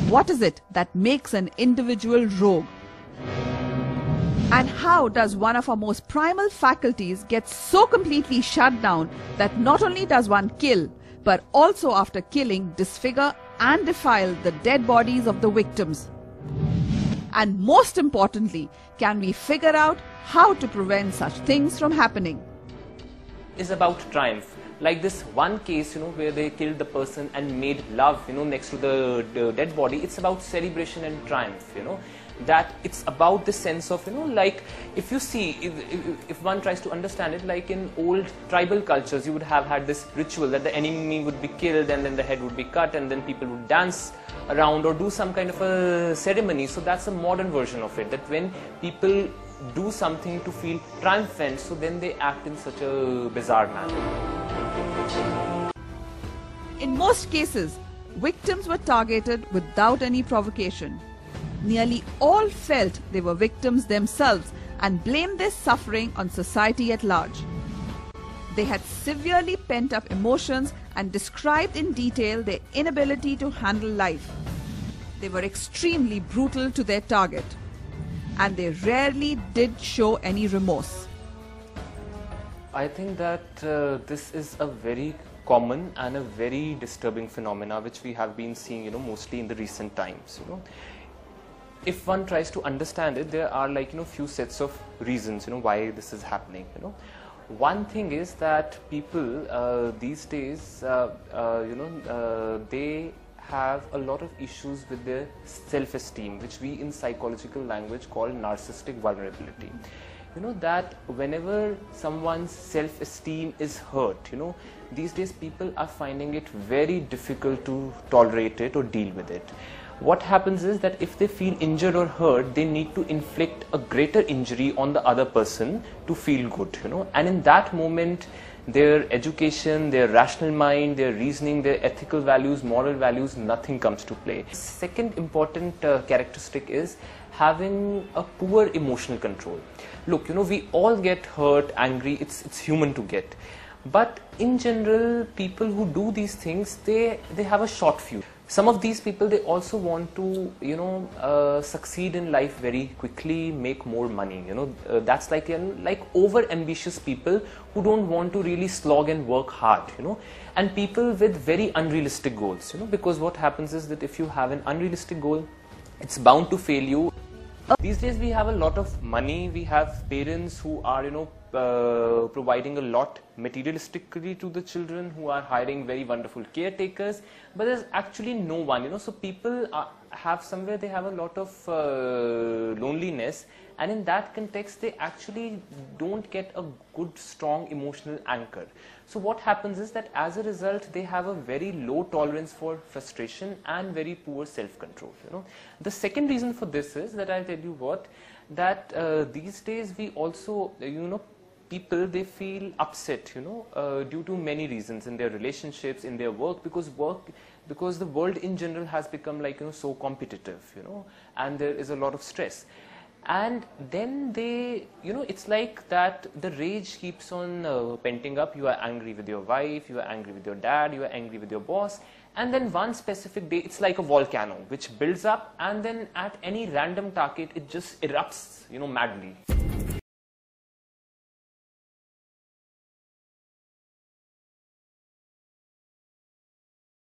What is it that makes an individual rogue? And how does one of our most primal faculties get so completely shut down that not only does one kill, but also after killing disfigure and defile the dead bodies of the victims? And most importantly, can we figure out how to prevent such things from happening? Is about triumph. Like this one case, where they killed the person and made love, next to the dead body. It's about celebration and triumph, that it's about the sense of, like if you see, if one tries to understand it, like in old tribal cultures, you would have had this ritual that the enemy would be killed and then the head would be cut and then people would dance around or do some kind of a ceremony. So that's a modern version of it, that when people do something to feel triumphant, so then they act in such a bizarre manner. In most cases, victims were targeted without any provocation. Nearly all felt they were victims themselves and blamed their suffering on society at large. They had severely pent-up emotions and described in detail their inability to handle life. They were extremely brutal to their target, and they rarely did show any remorse. I think that this is a very common and a very disturbing phenomena which we have been seeing, mostly in the recent times. If one tries to understand it, there are few sets of reasons, why this is happening. One thing is that people these days, they have a lot of issues with their self-esteem, which we in psychological language call narcissistic vulnerability. That whenever someone's self-esteem is hurt, these days people are finding it very difficult to tolerate it or deal with it. What happens is that if they feel injured or hurt, they need to inflict a greater injury on the other person to feel good, and in that moment their education, their rational mind, their reasoning, their ethical values, moral values, nothing comes to play. Second important characteristic is having a poor emotional control. Look, we all get hurt, angry, it's human to get. But in general, people who do these things, they have a short fuse. Some of these people, they also want to, succeed in life very quickly, make more money. That's like over-ambitious people who don't want to really slog and work hard. And people with very unrealistic goals. Because what happens is that if you have an unrealistic goal, it's bound to fail you. These days we have a lot of money. We have parents who are, providing a lot materialistically to the children, who are hiring very wonderful caretakers, but there's actually no one, so people have somewhere, they have a lot of loneliness, and in that context they actually don't get a good strong emotional anchor. So what happens is that as a result they have a very low tolerance for frustration and very poor self-control. The second reason for this is that I'll tell you what, that these days we also, people, they feel upset, due to many reasons in their relationships, in their work, because the world in general has become so competitive, and there is a lot of stress. And then they, it's like that the rage keeps on penting up. You are angry with your wife, you are angry with your dad, you are angry with your boss, and then one specific day it's like a volcano which builds up, and then at any random target it just erupts, madly.